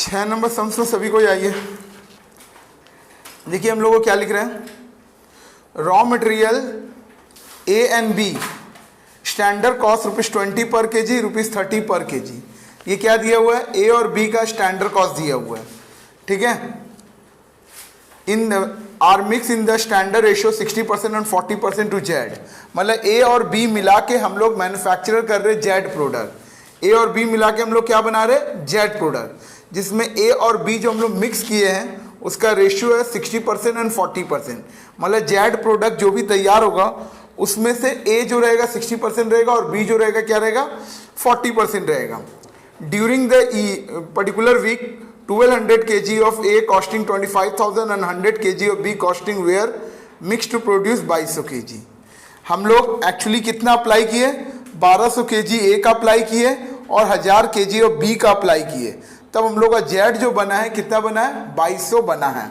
6 number sums में सभी को आइए। देखिए हम लोग को क्या लिख रहे हैं, raw material A and B standard cost ₹20 per KG, ₹30 पर केजी। ये क्या दिया हुआ है, ए और बी का स्टैंडर्ड कॉस्ट दिया हुआ है, ठीक है। In are mix in the standard ratio 60% and 40% to Z. मतलब ए और बी मिला के हम लोग मैन्युफैक्चरर कर रहे जेड प्रोडक्ट। ए और बी मिला के हम लोग क्या बना रहे, जेड प्रोडक्ट, जिसमें ए और बी जो हम लोग मिक्स किए हैं उसका रेशियो है 60% एंड 40%। मतलब जेड प्रोडक्ट जो भी तैयार होगा उसमें से ए जो रहेगा 60% रहेगा और बी जो रहेगा क्या रहेगा, 40% रहेगा। During the particular week 1200 kg of A costing 25,000 and 100 kg of B costing were mixed to produce 2200 kg। हम लोग एक्चुअली कितना अप्लाई किए, 1200 kg A का अप्लाई किए और 1000 kg of B का अप्लाई किए, तब हम लोग का जेड जो बना है कितना बना है, 2200 बना है।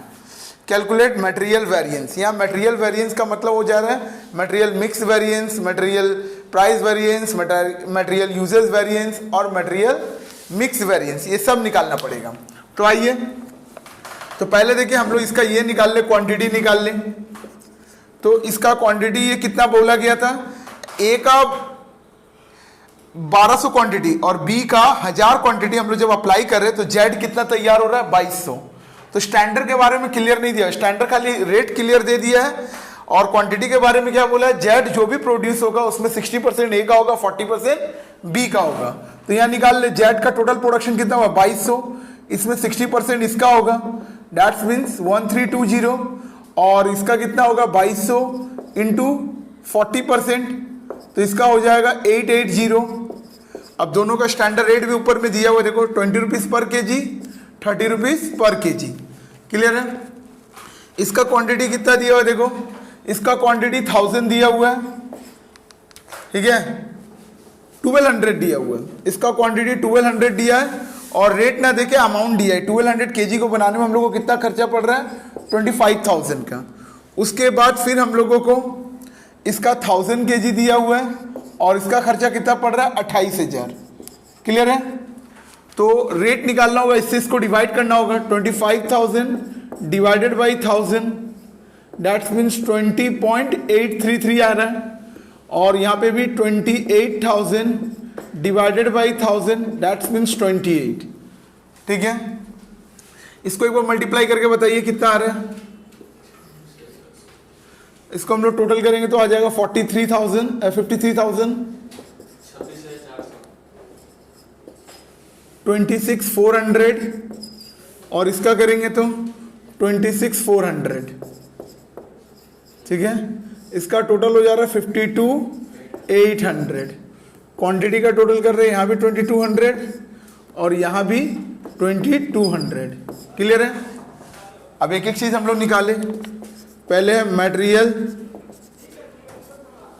Calculate material variance. यहाँ मटेरियल वेरिएंस का मतलब हो जा रहा है material mix variance, material price variance, material usages variance और मटेरियल मिक्स वेरिएंस, ये सब निकालना पड़ेगा। तो आइए, तो पहले देखिए हम लोग इसका ये निकाल ले, क्वांटिटी निकाल ले। तो इसका क्वांटिटी ये कितना बोला गया था, ए का 1200 क्वांटिटी और बी का 1000 क्वांटिटी हम लोग जब अप्लाई कर रहे हैं तो जेड कितना तैयार हो रहा है, 2200। तो स्टैंडर्ड के बारे में क्लियर नहीं दिया, स्टैंडर्ड खाली रेट क्लियर दे दिया है। और क्वांटिटी के बारे में क्या बोला है, जेड जो भी प्रोड्यूस होगा उसमें 60% ए का होगा, 40% बी का होगा। तो यहाँ निकाल ले, जेड का टोटल प्रोडक्शन कितना हुआ, 2200, इसमें 60% इसका होगा, दैट्स मीन्स 1320, और इसका कितना होगा 2200 इंटू 40%, तो इसका हो जाएगा 880। अब दोनों का स्टैंडर्ड रेट भी ऊपर में दिया हुआ, देखो 20 rupees per KG, 30 rupees per KG, clear है। इसका क्वांटिटी कितना दिया हुआ है, देखो इसका क्वांटिटी 1000 दिया हुआ है, ठीक है, 1200 दिया हुआ है, इसका क्वांटिटी 1200 दिया है और रेट ना देके अमाउंट दिया है। 1200 केजी को बनाने में हम लोगों को कितना खर्चा पड़ रहा है, 25,000 का। उसके बाद फिर हम लोगों को इसका 1000 केजी दिया हुआ है और इसका खर्चा कितना पड़ रहा है, 28,000, क्लियर है। तो रेट निकालना होगा, इससे इसको डिवाइड करना होगा, 25,000 डिवाइडेड बाई 1000, दैट्स मीन्स 20.833 आ रहा है। और यहाँ पे भी 28,000 डिवाइडेड बाई 1000, दैट्स मीन्स 28, ठीक है। इसको एक बार मल्टीप्लाई करके बताइए कितना आ रहा है। इसको हम लोग टोटल करेंगे तो आ जाएगा 53,000 26,400 और इसका करेंगे तो 26,400, ठीक है। इसका टोटल हो जा रहा है 52,800। क्वांटिटी का टोटल कर रहे हैं, यहाँ भी 2200 और यहाँ भी 2200, क्लियर है। अब एक एक चीज हम लोग निकालें। पहले है मटेरियल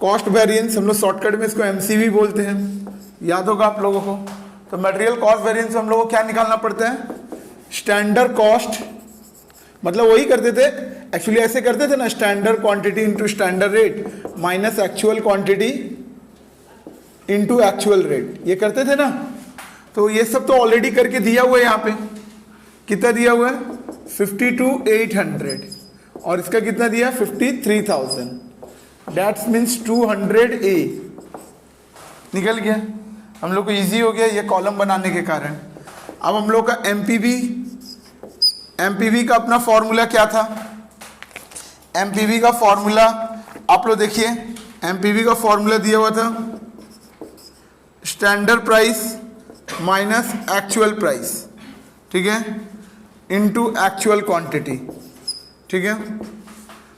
कॉस्ट वेरिएंस, हम लोग शॉर्टकट में इसको एमसीवी बोलते हैं, याद होगा आप लोगों को। तो मटेरियल कॉस्ट वेरिएंस हम लोगों को क्या निकालना पड़ता है, स्टैंडर्ड कॉस्ट, मतलब वही करते थे एक्चुअली, ऐसे करते थे ना, standard quantity into standard rate minus actual quantity into actual rate, ये करते थे ना। तो ये सब तो ऑलरेडी करके दिया हुआ है, यहाँ पे कितना दिया हुआ है 52,800 और इसका कितना दिया 53,000, दैट्स मीन्स 200A निकल गया। हम लोग को इजी हो गया ये कॉलम बनाने के कारण। अब हम लोग का एमपीवी का अपना फॉर्मूला क्या था, एमपीवी का फॉर्मूला आप लोग देखिए, एमपीवी का फॉर्मूला दिया हुआ था standard price minus actual price, ठीक है, इनटू एक्चुअल क्वांटिटी, ठीक है।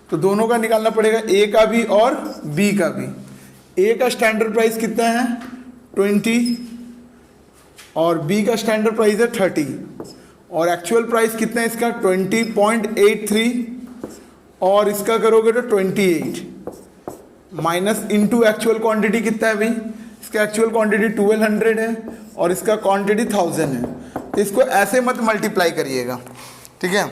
तो दोनों का निकालना पड़ेगा, ए का भी और बी का भी। ए का स्टैंडर्ड प्राइस कितना है 20 और बी का स्टैंडर्ड प्राइस है 30 और एक्चुअल प्राइस कितना है इसका 20.83 और इसका करोगे तो 28 माइनस इनटू एक्चुअल क्वांटिटी कितना है भाई, इसका एक्चुअल क्वांटिटी 1200 है और इसका क्वांटिटी 1000 है। तो इसको ऐसे मत मल्टीप्लाई करिएगा, ठीक है,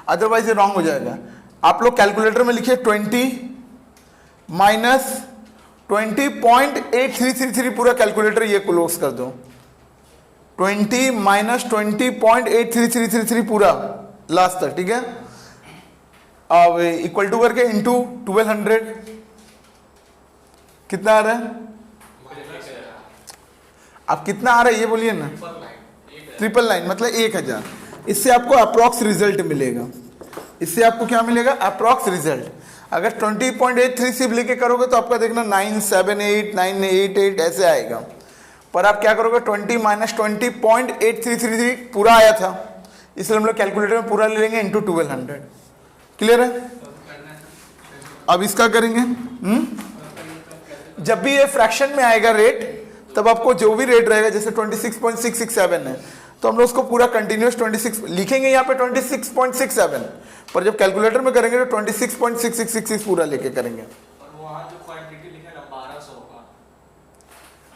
अदरवाइज ये रॉन्ग हो जाएगा। आप लोग कैलकुलेटर में लिखिए 20 माइनस 20.8333, पूरा कैलकुलेटर ये क्लोज कर दो, 20 माइनस 20.83333 पूरा लास्ट तक, ठीक है। अब इक्वल टू करके इंटू 1200 कितना आ रहा है? अब कितना आ रहा है ये बोलिए ना। 999 मतलब 1000। इससे आपको अप्रॉक्स रिजल्ट मिलेगा। इससे आपको क्या मिलेगा? Approx result. अगर 20.83 से लेके करोगे तो आपका देखना 978 988 ऐसे आएगा, पर आप क्या करोगे 20 माइनस 20.8333 पूरा आया था, इसलिए हम लोग कैलकुलेटर में पूरा ले लेंगे इंटू 1200। क्लियर है? अब इसका करेंगे। जब भी ये फ्रैक्शन में आएगा रेट, तब आपको जो भी रेट रहेगा, जैसे 26.667 है तो हम लोग उसको पूरा कंटिन्यूस 26 लिखेंगे यहाँ पे 26.67, पर जब कैलकुलेटर में करेंगे तो 26.6666 पूरा लेके करेंगे। और वहाँ जो क्वांटिटी लिखा है ना 1200 का,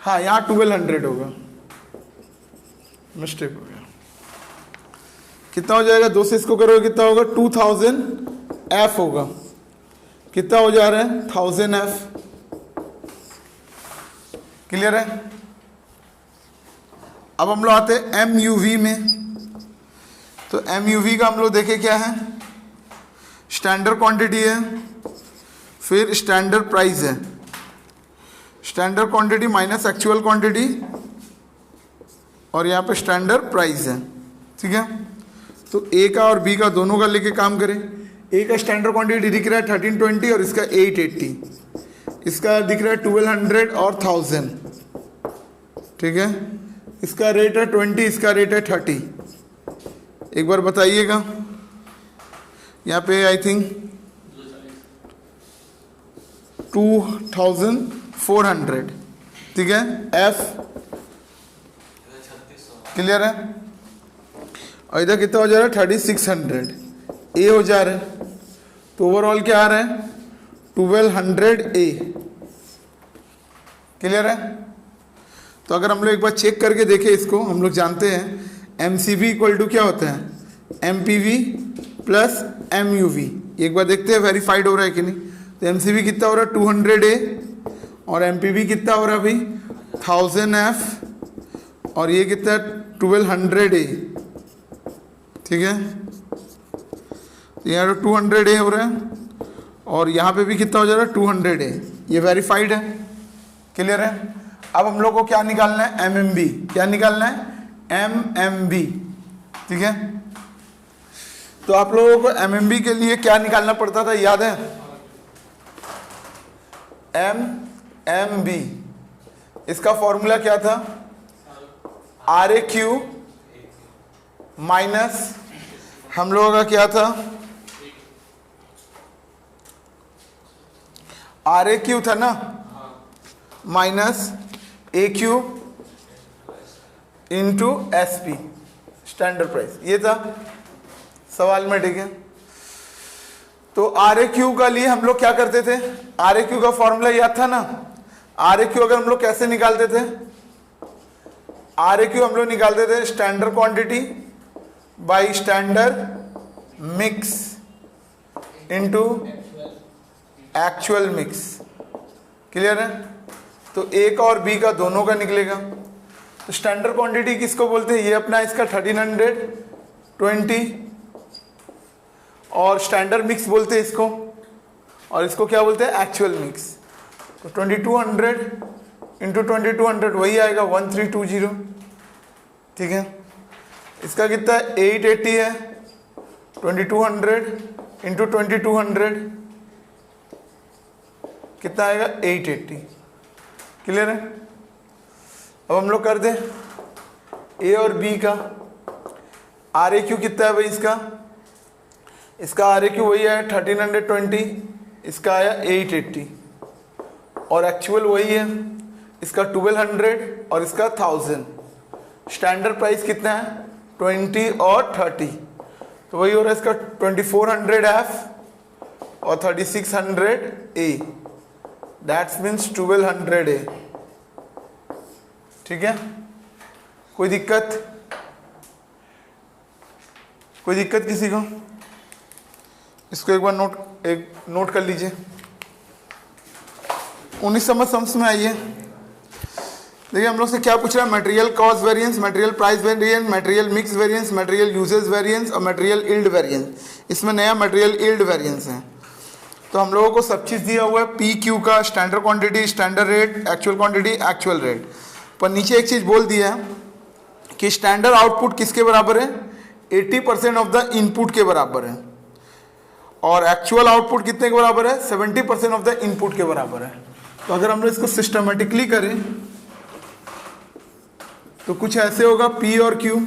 हाँ यहाँ 1200 होगा, मिस्टेक हो गया। कितना हो जाएगा? 2 से इसको करोगे कितना होगा? 2000 एफ होगा। कितना हो जा रहा है? 1000 एफ। क्लियर है? अब हम लोग आते हैं MUV में। तो MUV का हम लोग देखे क्या है? स्टैंडर्ड क्वांटिटी है, फिर स्टैंडर्ड प्राइस है। Standard quantity minus actual quantity, और यहाँ पे स्टैंडर्ड प्राइस है, ठीक है। तो A का और B का दोनों का लेके काम करें। A का स्टैंडर्ड क्वांटिटी दिख रहा है 1320 और इसका 880, इसका दिख रहा है 1200 और 1000, ठीक है। इसका रेट है 20, इसका रेट है 30। एक बार बताइएगा, यहाँ पे आई थिंक 2400, ठीक है। F क्लियर है? और इधर कितना हो जा रहा है? 3600 A हो जा रहा है। तो ओवरऑल क्या आ रहा है? 1200 A। क्लियर है? तो अगर हम लोग एक बार चेक करके देखें इसको, हम लोग जानते हैं MCV इक्वल टू क्या होता है? MPV plus MUV। एक बार देखते हैं वेरीफाइड हो रहा है कि नहीं। तो MCV कितना हो रहा है? 200 A, और MPV कितना हो रहा है अभी? 1000 F, और ये कितना है? 1200 A, ठीक है। तो यहाँ 200 A हो रहा है, और यहाँ पे भी कितना हो जा रहा है? 200 A। ये वेरीफाइड है। क्लियर है? अब हम लोग को क्या निकालना है? MMB। क्या निकालना है? MMB, ठीक है। तो आप लोगों को MMB के लिए क्या निकालना पड़ता था, याद है? MMB, इसका फॉर्मूला क्या था? RAQ माइनस हम लोगों का क्या था? RAQ था ना, minus AQ into SP standard price, ये था सवाल में, ठीक है। तो RAQ का लिए हम लोग क्या करते थे? RAQ का फॉर्मूला याद था ना। RAQ अगर हम लोग कैसे निकालते थे? RAQ हम लोग निकालते थे standard quantity by standard mix into actual mix. Clear है? तो A का और B का दोनों का निकलेगा। तो स्टैंडर्ड क्वांटिटी किसको बोलते हैं? ये अपना इसका 1320, और स्टैंडर्ड मिक्स बोलते हैं इसको, और इसको क्या बोलते हैं? Actual mix. तो 2200 इंटू 2200 वही आएगा 1320, ठीक है। इसका कितना है? 880 है। 2200 इंटू 2200 कितना आएगा? 880। क्लियर है? अब हम लोग कर दें A और B का RAQ कितना है भाई इसका? इसका RAQ वही है 1320, इसका आया 880, और एक्चुअल वही है, इसका 1200 और इसका 1000। स्टैंडर्ड प्राइस कितना है? 20 और 30, तो वही हो रहा है इसका 2400 F और 3600 A, दैट्स मीन्स 1200 A, ठीक है। कोई दिक्कत? कोई दिक्कत किसी को? इसको एक बार नोट कर लीजिए। 19 समझ में आइए। देखिए हम लोग से क्या पूछ रहा है, material cost variance, material price variance, material mix variance, material usages variance और मटेरियल यील्ड वेरिएंस। इसमें नया मटेरियल यील्ड वेरिएंस है। तो हम लोगों को सब चीज़ दिया हुआ है, पी क्यू का, standard quantity, standard rate, actual quantity, actual rate. पर नीचे एक चीज़ बोल दिया है कि स्टैंडर्ड आउटपुट किसके बराबर है, 80% ऑफ द इनपुट के बराबर है, और एक्चुअल आउटपुट कितने के बराबर है, 70% ऑफ द इनपुट के बराबर है। तो अगर हम लोग इसको सिस्टमेटिकली करें तो कुछ ऐसे होगा, P और Q,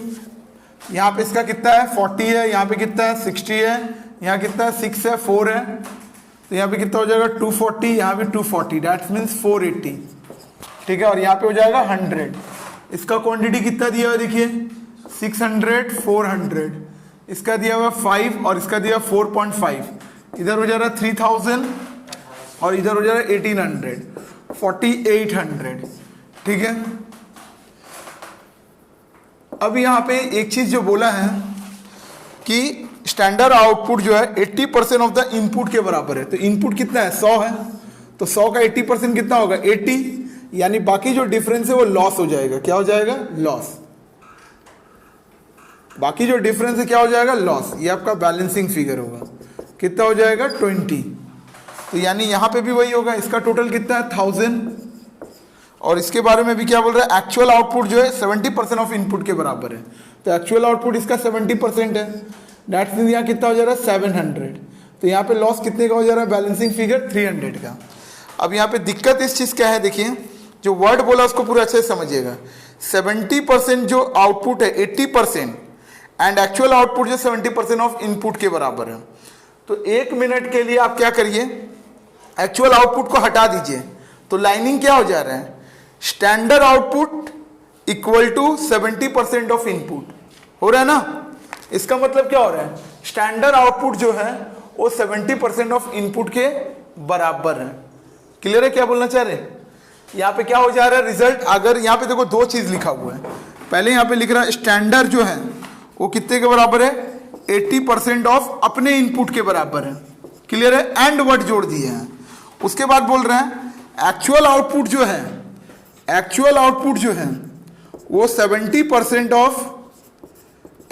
यहाँ पे इसका कितना है 40 है, यहाँ पे कितना है 60 है, यहाँ कितना है 6 है, 4 है, तो यहाँ पे कितना हो जाएगा 240, यहाँ पे 240, दैट मीन्स 480, ठीक है। और यहाँ पे हो जाएगा 100। इसका क्वांटिटी कितना दिया हुआ देखिए 600, 400, इसका दिया हुआ 5 और इसका दिया 4.5, इधर हो जा रहा 3000 और इधर हो जा रहा 1800, 4800, ठीक है। अब यहाँ पे एक चीज जो बोला है कि स्टैंडर्ड आउटपुट जो है 80% ऑफ द इनपुट के बराबर है। तो इनपुट कितना है 100 है, तो 100 का 80% कितना होगा 80, यानी बाकी जो डिफरेंस है वो लॉस हो जाएगा। क्या हो जाएगा, लॉस। बाकी जो डिफरेंस है क्या हो जाएगा, लॉस। ये आपका बैलेंसिंग फिगर होगा, कितना हो जाएगा 20। तो यानी यहाँ पे भी वही होगा, इसका टोटल कितना है 1000, और इसके बारे में भी क्या बोल रहा है, एक्चुअल आउटपुट जो है 70% ऑफ इनपुट के बराबर है। तो एक्चुअल आउटपुट इसका 70% है, दैट मीन्स यहाँ कितना हो जा रहा है 700। तो यहाँ पे लॉस कितने का हो जा रहा है, बैलेंसिंग फिगर 300 का। अब यहाँ पे दिक्कत इस चीज़ क्या है, देखिए जो वर्ड बोला उसको पूरा अच्छे से समझिएगा। 70% जो आउटपुट है 80% एंड एक्चुअल आउटपुट जो 70% ऑफ इनपुट के बराबर है। तो 1 मिनट के लिए आप क्या करिए, एक्चुअल आउटपुट को हटा दीजिए, तो लाइनिंग क्या हो जा रहा है, standard output equal to 70% of input हो रहा है ना। इसका मतलब क्या हो रहा है, स्टैंडर्ड आउटपुट जो है वो 70% ऑफ इनपुट के बराबर है। क्लियर है क्या बोलना चाह रहे हैं। यहाँ पे क्या हो जा रहा है रिजल्ट, अगर यहाँ पे देखो दो चीज लिखा हुआ है, पहले यहाँ पे लिख रहा है स्टैंडर्ड जो है वो कितने के बराबर है, 80% ऑफ अपने इनपुट के बराबर है। क्लियर है, एंड वर्ड जोड़ दिए हैं। उसके बाद बोल रहे हैं एक्चुअल आउटपुट जो है, एक्चुअल आउटपुट जो है वो 70% ऑफ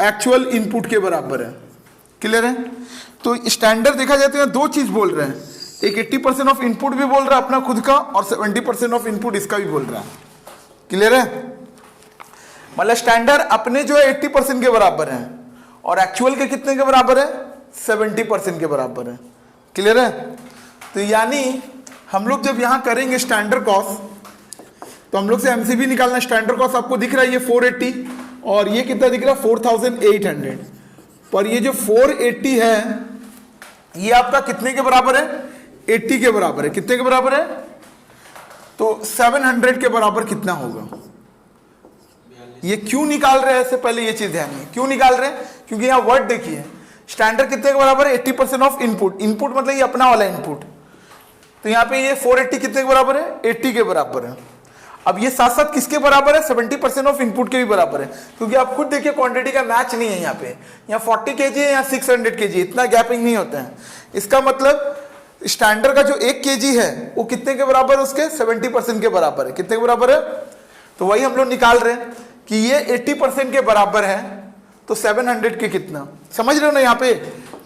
एक्चुअल इनपुट के बराबर है। क्लियर है। तो स्टैंडर्ड देखा जाए तो दो चीज बोल रहे हैं, एक 80% ऑफ इनपुट भी बोल रहा है अपना खुद का, और 70% ऑफ इनपुट इसका भी बोल रहा है। क्लियर है, मतलब स्टैंडर्ड अपने जो है 80% के बराबर है और एक्चुअल के कितने के बराबर है, 70% के बराबर है। क्लियर है। तो यानी हम लोग जब यहां करेंगे स्टैंडर्ड कॉस्ट, तो हम लोग से एमसीबी निकालना, स्टैंडर्ड कॉस्ट आपको दिख रहा है ये 480 और ये कितना दिख रहा है 4800, पर ये जो 480 है ये आपका कितने के बराबर है, 80 के बराबर है। कितने के बराबर है, तो 700 के बराबर कितना होगा। ये क्यों निकाल रहे हैं, इससे पहले ये चीज ध्यान में, क्यों निकाल रहे हैं, क्योंकि यहाँ वर्ड देखिए स्टैंडर्ड कितने के बराबर है, 80% ऑफ इनपुट। इनपुट मतलब ये अपना वाला इनपुट, तो यहाँ पे ये 480 कितने के बराबर है, 80 के बराबर है। अब ये साथ साथ किसके बराबर है, 70% ऑफ इनपुट के भी बराबर है, क्योंकि आप खुद देखिए क्वांटिटी का मैच नहीं है यहाँ पे, यहाँ 40 kg है, यहाँ 600 kg, इतना गैपिंग नहीं होता है। इसका मतलब स्टैंडर्ड का जो 1 kg है वो कितने के बराबर है, उसके 70% के बराबर है। कितने के बराबर है, तो वही हम लोग निकाल रहे हैं कि ये 80% के बराबर है, तो 700 के कितना, समझ रहे हो ना। यहाँ पे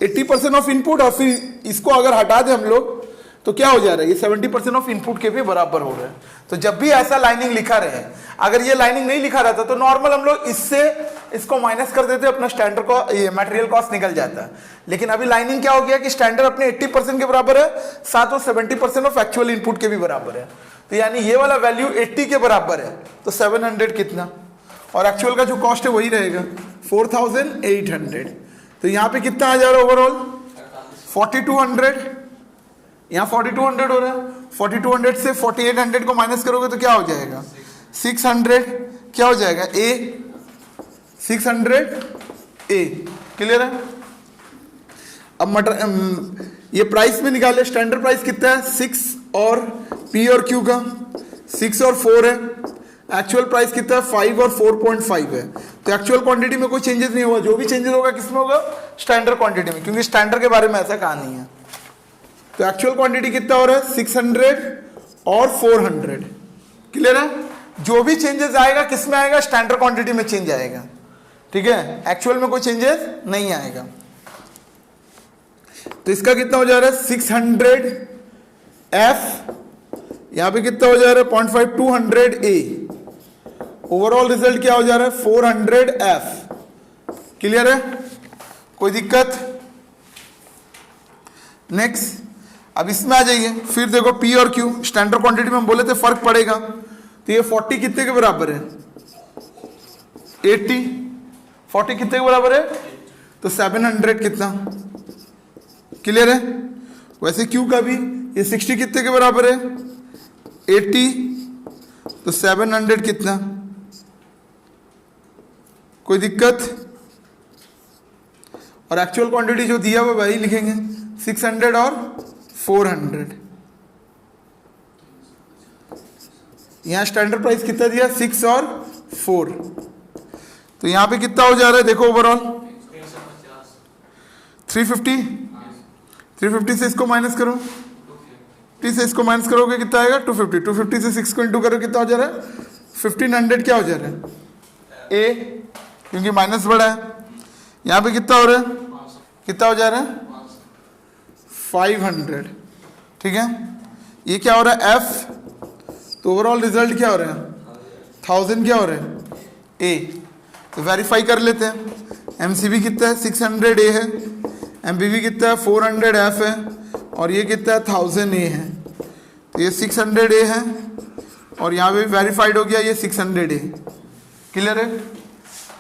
80% ऑफ इनपुट और फिर इसको अगर हटा दे हम लोग तो क्या हो जा रहा है, ये 70% ऑफ इनपुट के भी बराबर हो रहा है। तो जब भी ऐसा लाइनिंग लिखा रहे, अगर ये लाइनिंग नहीं लिखा रहता तो नॉर्मल हम लोग इससे इसको माइनस कर देते, अपना स्टैंडर्ड को ये मटेरियल कॉस्ट निकल जाता है। लेकिन अभी लाइनिंग क्या हो गया कि स्टैंडर्ड अपने 80% के बराबर है, साथ में 70% ऑफ एक्चुअल इनपुट के भी बराबर है। तो यानी ये वाला वैल्यू 80 के बराबर है, तो 700 कितना, और एक्चुअल का जो कॉस्ट है वही रहेगा 4800। तो यहाँ पे कितना आ जा रहा है ओवरऑल, 4200, यहाँ 4200 हो रहा है। 4200 से 4800 को माइनस करोगे तो क्या हो जाएगा, 600, क्या हो जाएगा ए, 600 ए। क्लियर है। अब ये प्राइस में निकाले, स्टैंडर्ड प्राइस कितना है 6 और पी और क्यू का 6 और 4 है, एक्चुअल प्राइस कितना है 5 और 4.5 है। तो एक्चुअल क्वांटिटी में कोई चेंजेस नहीं होगा, जो भी चेंजेस होगा किसमें होगा, स्टैंडर्ड क्वांटिटी में, क्योंकि स्टैंडर्ड के बारे में ऐसा कहा नहीं है। तो एक्चुअल क्वांटिटी कितना हो रहा है 600 और 400। क्लियर है। जो भी चेंजेस आएगा किस में आएगा, स्टैंडर्ड क्वांटिटी में चेंज आएगा, ठीक है, एक्चुअल में कोई चेंजेस नहीं आएगा। तो इसका कितना हो जा रहा है 600 F, यहां पे कितना हो जा रहा है 0.5 200 A, ओवरऑल रिजल्ट क्या हो जा रहा है 400 F। क्लियर है, कोई दिक्कत? नेक्स्ट, अब इसमें आ जाइए, फिर देखो P और Q, स्टैंडर्ड क्वांटिटी में हम बोले थे फर्क पड़ेगा, तो ये 40 कितने के बराबर है 80, 40 कितने के बराबर है तो 700 कितना, क्लियर है। वैसे Q का भी ये 60 कितने के बराबर है 80, तो 700 कितना, कोई दिक्कत? और एक्चुअल क्वांटिटी जो दिया हुआ वही लिखेंगे 600 और 400। यहां स्टैंडर्ड प्राइस कितना दिया 6 और 4, तो यहां पे कितना हो जा रहा है देखो ओवरऑल 350, 350 से इसको माइनस करो, 50 से इसको माइनस करोगे कितना आएगा 250, 250 से 6 को इंटू करो कितना हो जा रहा है 1500, क्या हो जा रहा है ए, क्योंकि माइनस बड़ा है। यहां पे कितना हो रहा है, कितना हो जा रहा है 500, ठीक है। ये क्या हो रहा है F, तो ओवरऑल रिजल्ट क्या हो रहा है 1000, क्या हो रहा है ए, तो वेरीफाई कर लेते हैं। MCV कितना है 600 A है, MPV कितना है 400 F है, और ये कितना है 1000 A है, तो ये 600 A है, और यहाँ पे वेरीफाइड हो गया ये 600 A, क्लियर है।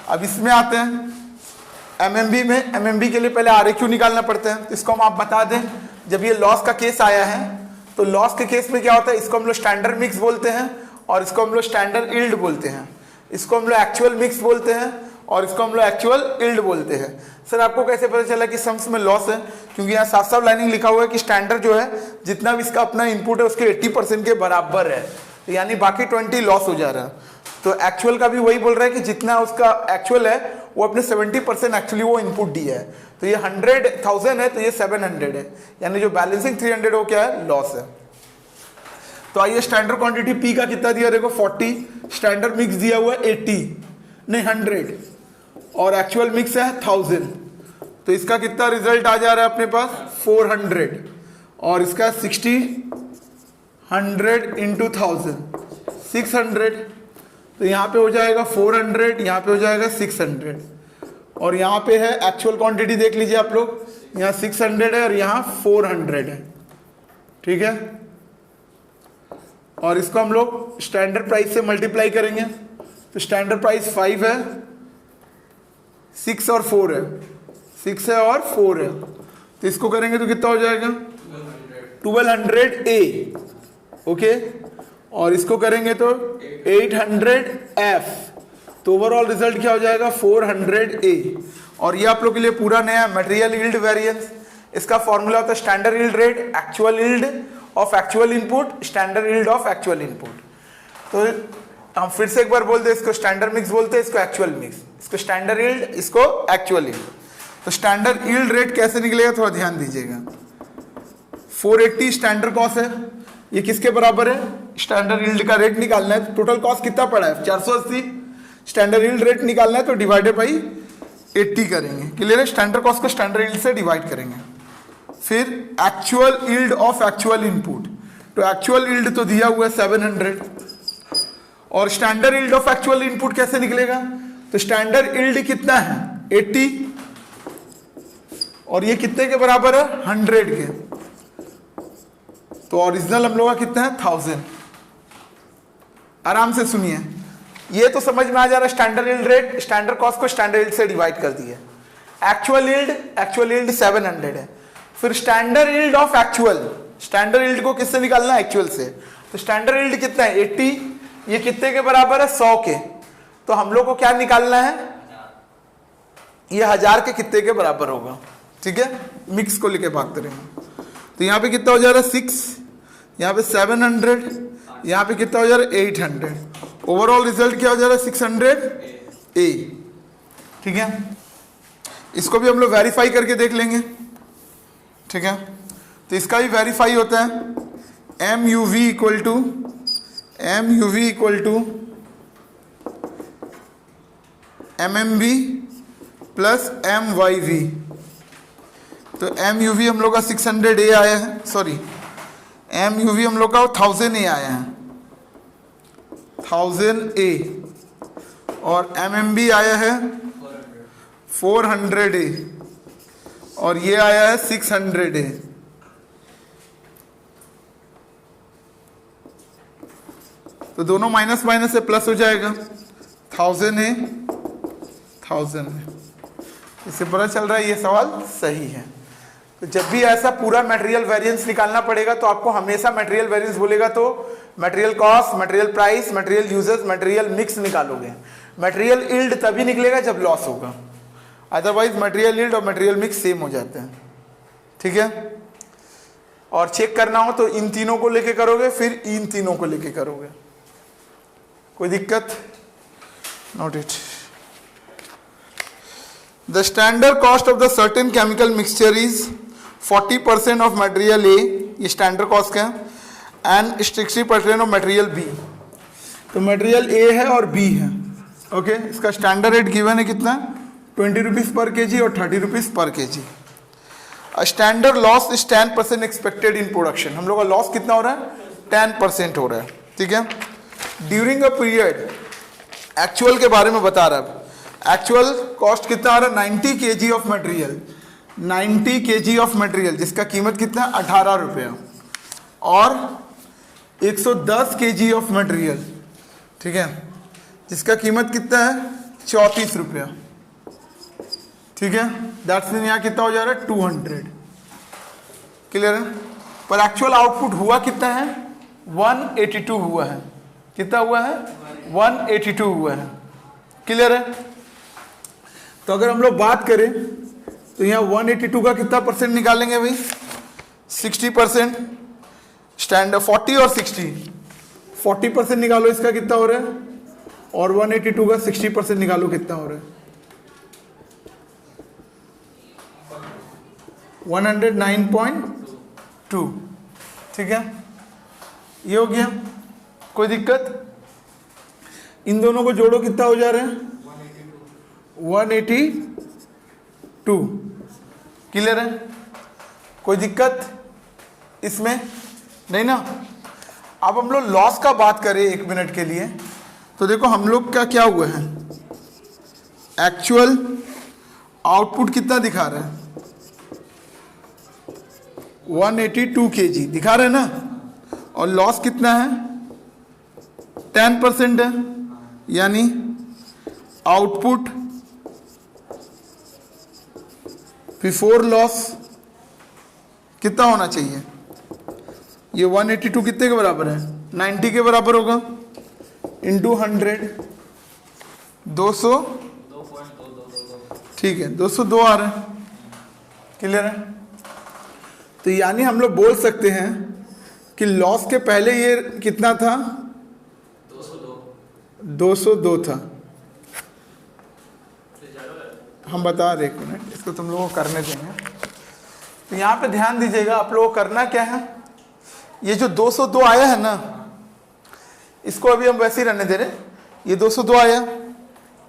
अब इसमें आते हैं MMB में, MMB के लिए पहले RAQ निकालना पड़ता है, तो इसको हम आप बता दें, जब ये लॉस का केस आया है तो लॉस के केस में क्या होता है, इसको हम लोग स्टैंडर्ड मिक्स बोलते हैं और इसको हम लोग स्टैंडर्ड यील्ड बोलते हैं, इसको हम लोग एक्चुअल मिक्स बोलते हैं और इसको हम लोग एक्चुअल यील्ड बोलते हैं। सर आपको कैसे पता चला कि सम्स में लॉस है, क्योंकि यहाँ साफ साफ लाइनिंग लिखा हुआ है कि स्टैंडर्ड जो है जितना भी इसका अपना इनपुट है उसके 80% के बराबर है, तो यानी बाकी 20 लॉस हो जा रहा है। तो एक्चुअल का भी वही बोल रहा है कि जितना उसका एक्चुअल है वो अपने 70% एक्चुअली वो इनपुट दिया है, तो ये 100,000 है तो ये 700 है, यानी जो बैलेंसिंग 300 वो क्या है लॉस है। तो आइए स्टैंडर्ड क्वांटिटी P का कितना दिया देखो 40, स्टैंडर्ड मिक्स दिया हुआ है 80 नहीं 100, और एक्चुअल मिक्स है 1000, तो इसका कितना रिजल्ट आ जा रहा है अपने पास 400, और इसका 60 100 इंटू 1000 600, तो यहाँ पे हो जाएगा 400, यहाँ पे हो जाएगा 600, और यहाँ पे है एक्चुअल क्वांटिटी देख लीजिए आप लोग, यहाँ 600 है और यहाँ 400 है, ठीक है। और इसको हम लोग स्टैंडर्ड प्राइस से मल्टीप्लाई करेंगे, तो स्टैंडर्ड प्राइस 5 है, 6 और 4 है, 6 है और 4 है, तो इसको करेंगे तो कितना हो जाएगा 1200 A, ओके, और इसको करेंगे तो 800 F, तो ओवरऑल रिजल्ट क्या हो जाएगा 400 A। और ये आप लोग के लिए पूरा नया मटेरियल यील्ड वेरिएंस, इसका फॉर्मूला होता है standard yield rate, actual yield of actual input, standard yield of actual input. तो हम फिर से एक बार बोलते हैं, इसको स्टैंडर्ड मिक्स बोलते हैं, इसको एक्चुअल मिक्स, इसको स्टैंडर्ड यील्ड, इसको एक्चुअल यील्ड। तो स्टैंडर्ड यील्ड रेट कैसे निकलेगा थोड़ा ध्यान दीजिएगा। 480 स्टैंडर्ड कॉस्ट है, ये किसके बराबर है, स्टैंडर्ड यील्ड का रेट निकालना है, टोटल कॉस्ट कितना पड़ा है 480, स्टैंडर्ड यील्ड रेट निकालना है तो डिवाइडेड बाई 80 करेंगे, क्लियर है। स्टैंडर्ड कॉस्ट को स्टैंडर्ड यील्ड से डिवाइड करेंगे। फिर actual yield of actual input, तो एक्चुअल यील्ड तो दिया हुआ है 700, और standard yield of actual input कैसे निकलेगा, तो स्टैंडर्ड यील्ड कितना है 80, और ये कितने के बराबर है 100 के, तो ओरिजिनल हम लोग का कितना है 1000। आराम से सुनिए, ये तो समझ में आ जा रहा है, standard yield rate standard cost को स्टैंडर्ड यील्ड से डिवाइड कर दिए। एक्चुअल यील्ड 700 है, फिर standard yield of actual, standard yield को किससे निकालना है एक्चुअल से, तो स्टैंडर्ड यील्ड कितना है 80, ये कितने के बराबर है 100 के, तो हम लोग को क्या निकालना है, ये 1000 के कितने के बराबर होगा, ठीक है। मिक्स को लेके बात करेंगे, तो यहाँ पे कितना हो जा रहा है 6, यहाँ पे 700, यहाँ पे कितना हो जा रहा है 800, ओवरऑल रिजल्ट क्या हो जा रहा है 600 A, ठीक है। इसको भी हम लोग वेरीफाई करके देख लेंगे, ठीक है। तो इसका भी वेरीफाई होता है MUV equal to MMV plus MYV। तो MUV हम लोग का 600A आया है, सॉरी MUV हम लोग का 1000A आया है, 1000A, और MMB आया है 400A, और ये आया है 600A। तो दोनों माइनस माइनस से प्लस हो जाएगा, 1000A 1000A। इससे पता चल रहा है ये सवाल सही है। तो जब भी ऐसा पूरा मटेरियल वेरिएंस निकालना पड़ेगा तो आपको हमेशा मटेरियल वेरिएंस बोलेगा तो material cost, material price, material usages, material mix निकालोगे। मटेरियल यील्ड तभी निकलेगा जब लॉस होगा, अदरवाइज मटेरियल यील्ड और मटेरियल मिक्स सेम हो जाते हैं। ठीक है, और चेक करना हो तो इन तीनों को लेके करोगे, फिर इन तीनों को लेके करोगे। कोई दिक्कत? Note it. The standard cost of the certain chemical mixture is 40% of material A, ये स्टैंडर्ड कॉस्ट का है, एंड 60% ऑफ मटेरियल B। तो मटेरियल A है और B है, ओके। इसका स्टैंडर्ड रेट गिवन है कितना, 20 रुपीज़ पर केजी और 30 रुपीज़ पर KG. Standard loss is 10% expected in production. हम लोग का लॉस कितना हो रहा है, 10% हो रहा है। ठीक है, ड्यूरिंग अ पीरियड, एक्चुअल के बारे में बता रहा है। एक्चुअल कॉस्ट कितना आ रहा है, 90 kg of material, 90 kg of material जिसका कीमत कितना, 18 रुपया, और 110 kg ऑफ मटेरियल, ठीक है, जिसका कीमत कितना है, 34 रुपया। ठीक है, दैट्स मीन यहाँ कितना हो जा रहा है, 200। क्लियर है? पर एक्चुअल आउटपुट हुआ कितना है, 182 हुआ है। कितना हुआ है, 182 हुआ है। क्लियर है? तो अगर हम लोग बात करें तो यहाँ 182 का कितना परसेंट निकालेंगे भाई, 60%। स्टैंडर्ड 40 और 60, 40% निकालो, इसका कितना हो रहा है, और 182 का 60% निकालो, कितना हो रहा है, 109.2। ठीक है, ये हो गया। कोई दिक्कत? इन दोनों को जोड़ो, कितना हो जा रहा है, 182। क्लियर है? कोई दिक्कत इसमें नहीं ना? अब हम लोग लॉस का बात करें 1 मिनट के लिए, तो देखो हम लोग का क्या हुआ है, एक्चुअल आउटपुट कितना दिखा रहा है, 182 kg दिखा रहे हैं ना, और लॉस कितना है, 10% है, यानी आउटपुट बिफोर लॉस कितना होना चाहिए, ये 182 कितने के बराबर है, 90 के बराबर होगा, इंटू 100, 200। ठीक है, 202 आ रहा है। क्लियर है? तो यानी हम लोग बोल सकते हैं कि लॉस के पहले ये कितना था, 202 था। हम बता रहे, 1 मिनट, इसको तुम लोगों को करने देंगे। तो यहाँ पे ध्यान दीजिएगा, आप लोगों को करना क्या है, ये जो 202 आया है ना, इसको अभी हम वैसे ही रहने दे रहे। ये 202 आया,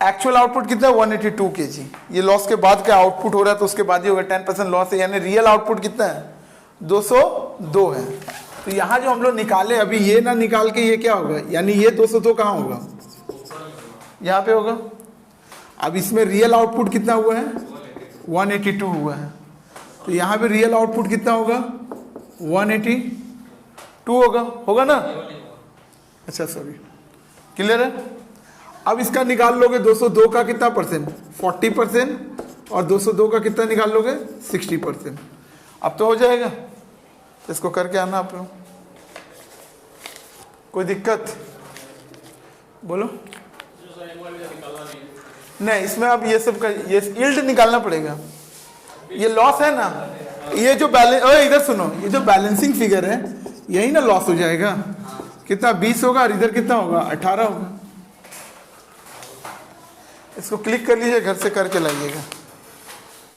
एक्चुअल आउटपुट कितना है, 182 kg। ये लॉस के बाद का आउटपुट हो रहा है, तो उसके बाद ही होगा, 10% लॉस है, यानी रियल आउटपुट कितना है, 202 है। तो यहाँ जो हम लोग निकाले अभी, ये ना निकाल के ये क्या होगा, यानी ये 202 कहाँ होगा, यहाँ पे होगा। अब इसमें रियल आउटपुट कितना हुआ है, 182 हुआ है, तो यहाँ पे रियल आउटपुट कितना होगा, 182 होगा ना। अच्छा सॉरी, क्लियर है? अब इसका निकाल लोगे 202 का कितना परसेंट, 40%, और 202 का कितना निकाल लोगे, 60%। अब तो हो जाएगा, इसको करके आना आप लोग। कोई दिक्कत बोलो? नहीं, इसमें अब ये सब का ये यील्ड निकालना पड़ेगा। ये लॉस है ना, ये जो बैलेंस, इधर सुनो, ये जो बैलेंसिंग फिगर है यही ना लॉस हो जाएगा। कितना, 20 होगा, और इधर कितना होगा, 18 होगा। इसको क्लिक कर लीजिए, घर से करके लाइएगा।